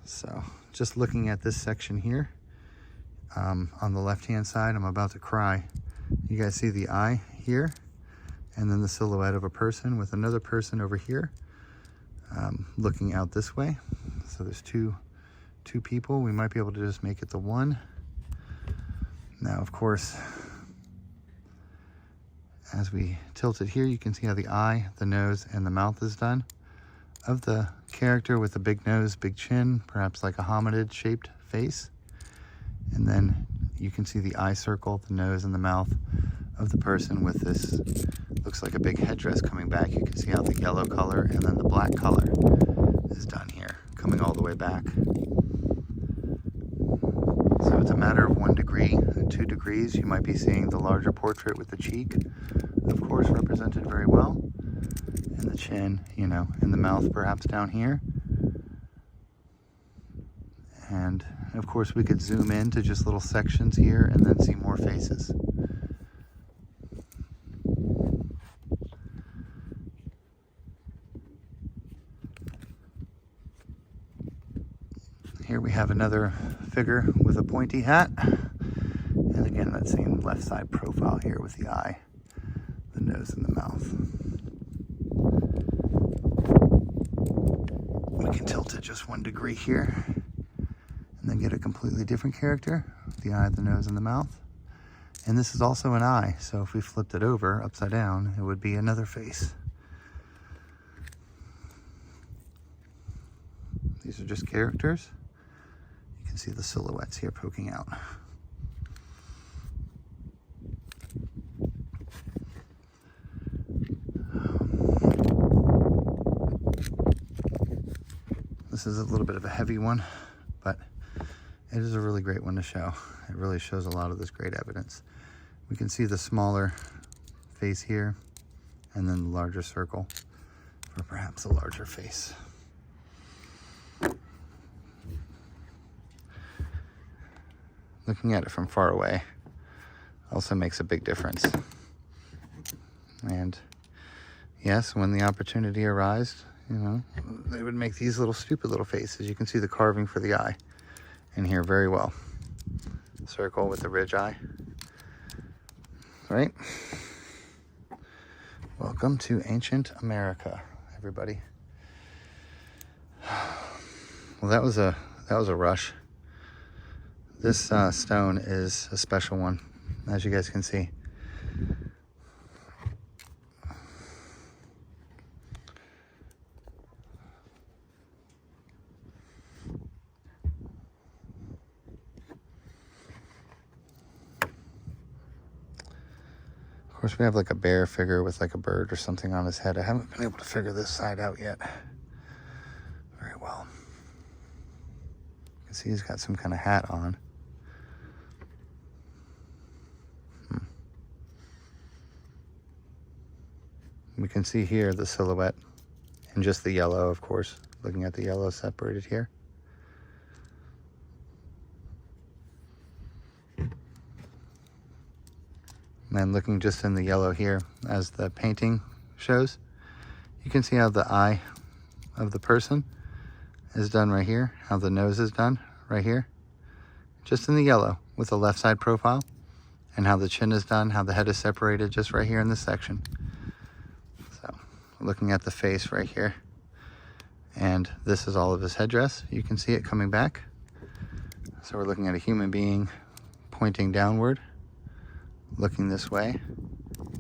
So just looking at this section here, on the left-hand side, I'm about to cry. You guys see the eye here, and then the silhouette of a person with another person over here, looking out this way. So there's two people. We might be able to just make it the one. Now, of course, as we tilt it here, you can see how the eye, the nose, and the mouth is done of the character with the big nose, big chin, perhaps like a hominid-shaped face. And then you can see the eye circle, the nose, and the mouth of the person with this, looks like a big headdress coming back. You can see how the yellow color and then the black color is done here, coming all the way back. So it's a matter of 1 degree, 2 degrees. You might be seeing the larger portrait with the cheek, of course, represented very well. And the chin, you know, and the mouth perhaps down here. And of course we could zoom in to just little sections here and then see more faces. Here we have another figure with a pointy hat. And again, that same left side profile here with the eye, the nose, and the mouth. We can tilt it just 1 degree here and then get a completely different character, the eye, the nose, and the mouth. And this is also an eye, so if we flipped it over upside down, it would be another face. These are just characters. You can see the silhouettes here poking out. This is a little bit of a heavy one, but it is a really great one to show. It really shows a lot of this great evidence. We can see the smaller face here, and then the larger circle for perhaps a larger face. Looking at it from far away also makes a big difference. And yes, when the opportunity arises, you know, they would make these little stupid little faces. You can see the carving for the eye in here very well. Circle with the ridge eye. Right? Welcome to ancient America, everybody. Well, that was a rush. This stone is a special one, as you guys can see. Of course, we have like a bear figure with like a bird or something on his head. I haven't been able to figure this side out yet very well. You can see he's got some kind of hat on. We can see here the silhouette and just the yellow, of course, looking at the yellow separated here. And then looking just in the yellow here, as the painting shows, you can see how the eye of the person is done right here, how the nose is done right here, just in the yellow with the left side profile, and how the chin is done, how the head is separated just right here in this section. So looking at the face right here, and this is all of his headdress. You can see it coming back. So we're looking at a human being pointing downward, looking this way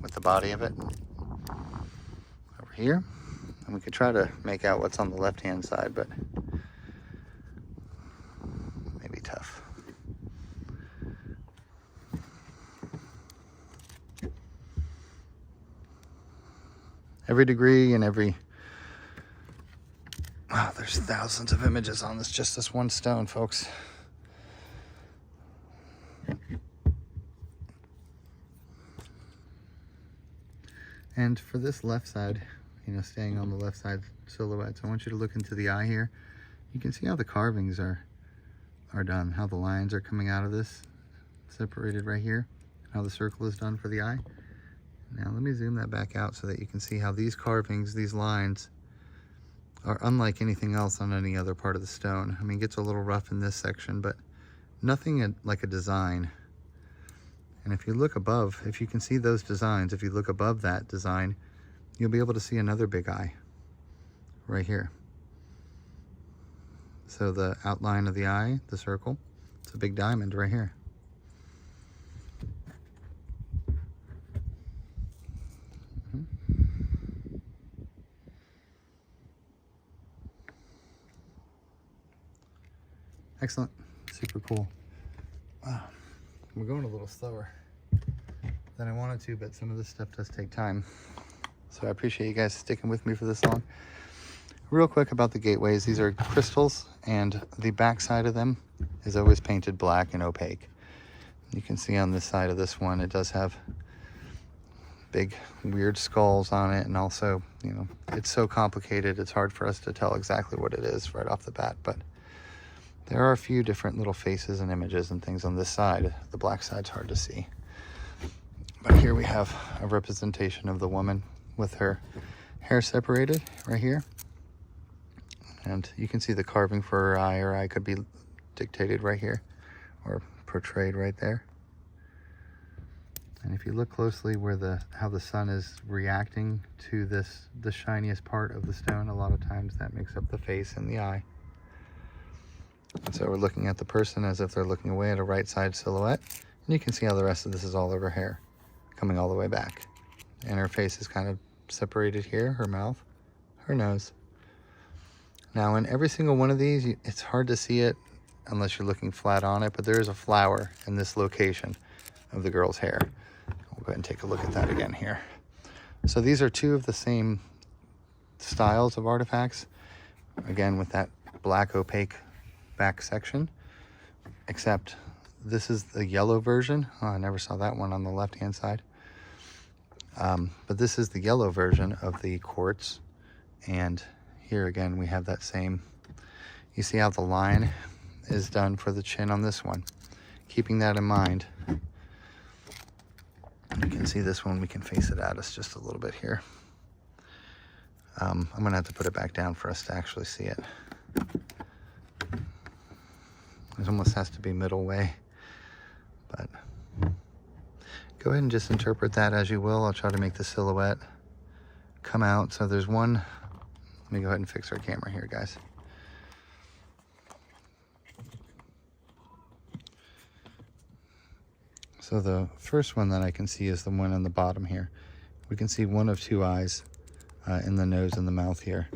with the body of it over here. And we could try to make out what's on the left hand side, but maybe tough. Every degree and every, wow, there's thousands of images on this, just this one stone, folks. And for this left side, you know, staying on the left side silhouettes, I want you to look into the eye here. You can see how the carvings are done, how the lines are coming out of this, separated right here, how the circle is done for the eye. Now let me zoom that back out so that you can see how these carvings, these lines are unlike anything else on any other part of the stone. I mean, it gets a little rough in this section, but nothing like a design. And if you look above, if you can see those designs, if you look above that design, you'll be able to see another big eye right here. So the outline of the eye, the circle, it's a big diamond right here. Excellent, super cool. Wow. We're going a little slower than I wanted to, but some of this stuff does take time. So I appreciate you guys sticking with me for this long. Real quick about the gateways, these are crystals and the back side of them is always painted black and opaque. You can see on this side of this one, it does have big weird skulls on it, and also, you know, it's so complicated, it's hard for us to tell exactly what it is right off the bat, but there are a few different little faces and images and things on this side. The black side's hard to see. But here we have a representation of the woman with her hair separated right here. And you can see the carving for her eye. Her eye could be dictated right here or portrayed right there. And if you look closely where how the sun is reacting to the shiniest part of the stone, a lot of times that makes up the face and the eye. And so we're looking at the person as if they're looking away at a right side silhouette. And you can see how the rest of this is all of her hair coming all the way back. And her face is kind of separated here, her mouth, her nose. Now in every single one of these, it's hard to see it unless you're looking flat on it, but there is a flower in this location of the girl's hair. We'll go ahead and take a look at that again here. So these are two of the same styles of artifacts. Again, with that black opaque back section, except this is the yellow version. Oh, I never saw that one on the left hand side. But this is the yellow version of the quartz, and here again we have that same, you see how the line is done for the chin on this one. Keeping that in mind, you can see this one, we can face it at us just a little bit here. I'm gonna have to put it back down for us to actually see it. It almost has to be middle way, but go ahead and just interpret that as you will. I'll try to make the silhouette come out. So there's one, let me go ahead and fix our camera here, guys. So the first one that I can see is the one on the bottom here. We can see one of two eyes in the nose and the mouth here.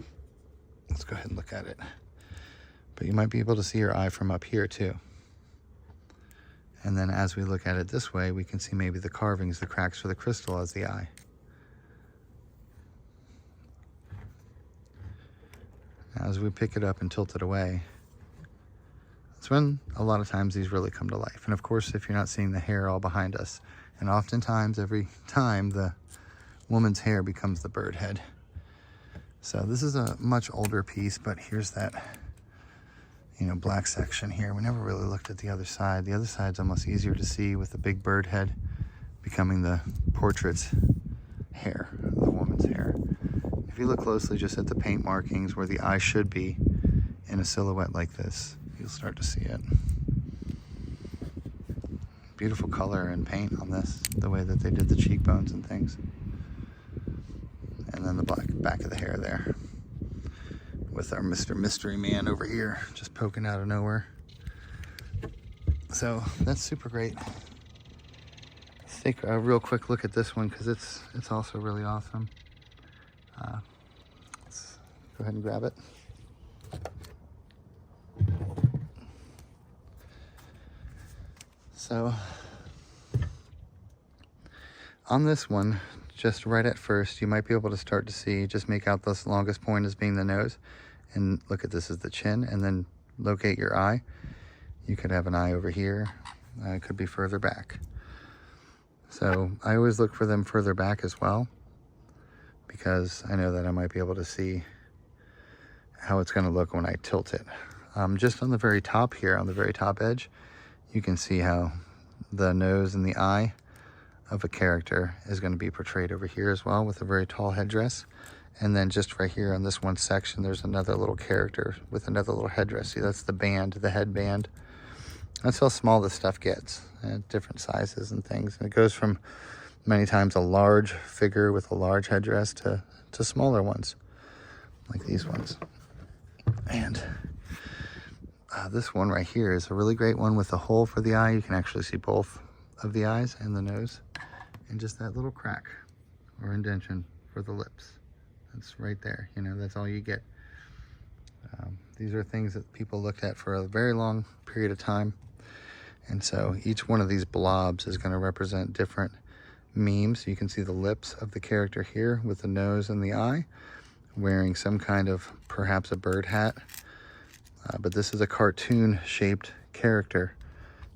Let's go ahead and look at it. But you might be able to see her eye from up here too. And then as we look at it this way, we can see maybe the carvings, the cracks for the crystal as the eye. Now as we pick it up and tilt it away, that's when a lot of times these really come to life. And of course, if you're not seeing the hair all behind us, and oftentimes every time the woman's hair becomes the bird head. So this is a much older piece, but here's that, you know, black section here. We never really looked at the other side. The other side's almost easier to see with the big bird head becoming the portrait's hair, the woman's hair. If you look closely just at the paint markings where the eye should be in a silhouette like this, you'll start to see it. Beautiful color and paint on this, the way that they did the cheekbones and things. And then the black back of the hair there, with our Mr. Mystery Man over here, just poking out of nowhere. So that's super great. Let's take a real quick look at this one because it's also really awesome. Let's go ahead and grab it. So on this one, just right at first, you might be able to start to see, just make out this longest point as being the nose, and look at this as the chin, and then locate your eye. You could have an eye over here, it could be further back. So I always look for them further back as well, because I know that I might be able to see how it's gonna look when I tilt it. Just on the very top here, on the very top edge, you can see how the nose and the eye of a character is going to be portrayed over here as well, with a very tall headdress. And then just right here on this one section, there's another little character with another little headdress. See, that's the band, the headband. That's how small this stuff gets, different sizes and things. And it goes from many times a large figure with a large headdress to smaller ones, like these ones. And this one right here is a really great one with a hole for the eye. You can actually see both of the eyes and the nose, and just that little crack or indentation for the lips. That's right there. You know, that's all you get. These are things that people looked at for a very long period of time. And so each one of these blobs is going to represent different memes. You can see the lips of the character here with the nose and the eye, wearing some kind of, perhaps a bird hat. But this is a cartoon shaped character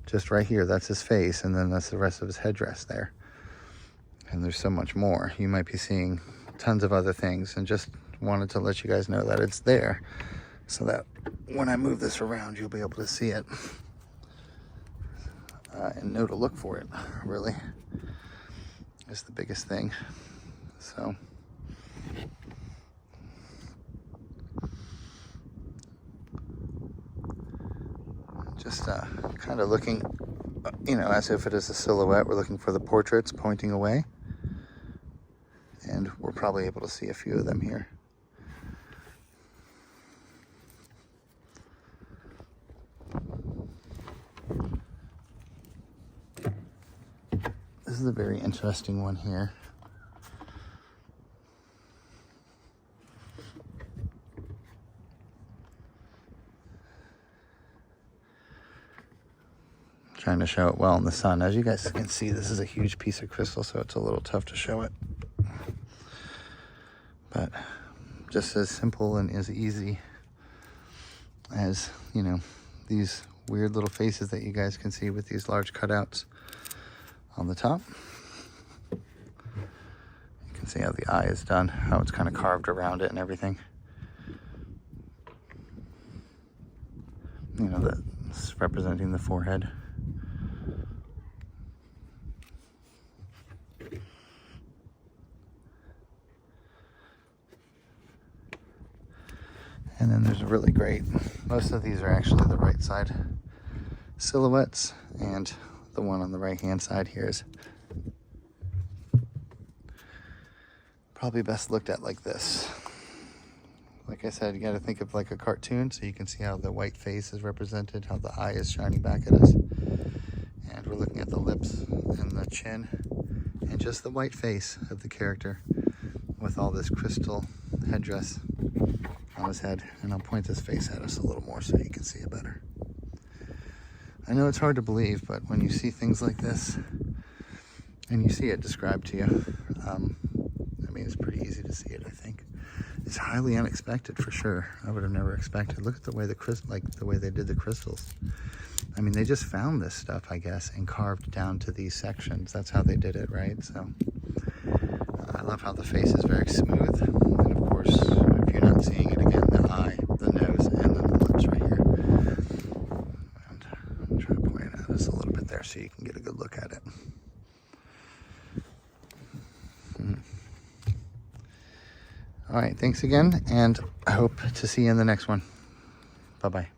just right here. That's his face, and then that's the rest of his headdress there. And there's so much more. You might be seeing tons of other things, and just wanted to let you guys know that it's there so that when I move this around, you'll be able to see it and know to look for it, really, is the biggest thing. So just kind of looking, you know, as if it is a silhouette. We're looking for the portraits pointing away, and we're probably able to see a few of them here. This is a very interesting one here. Trying to show it well in the sun. As you guys can see, this is a huge piece of crystal, so it's a little tough to show it. But just as simple and as easy as, you know, these weird little faces that you guys can see with these large cutouts on the top. You can see how the eye is done, how it's kind of carved around it and everything. You know, that's representing the forehead. And then there's a really great, most of these are actually the right side silhouettes, and the one on the right hand side here is probably best looked at like this. Like I said, you got to think of like a cartoon, so you can see how the white face is represented, how the eye is shining back at us. And we're looking at the lips and the chin, and just the white face of the character with all this crystal headdress on his head. And I'll point this face at us a little more so you can see it better. I know it's hard to believe, but when you see things like this and you see it described to you, I mean, it's pretty easy to see it, I think. It's highly unexpected for sure. I would have never expected. Look at the way the way they did the crystals. I mean, they just found this stuff, I guess, and carved down to these sections. That's how they did it, right? So I love how the face is very smooth. And of course, if you're not seeing it again, the eye, the nose, and then the lips right here. And I'm trying to point it at us a little bit there so you can get a good look at it. All right, thanks again, and I hope to see you in the next one. Bye-bye.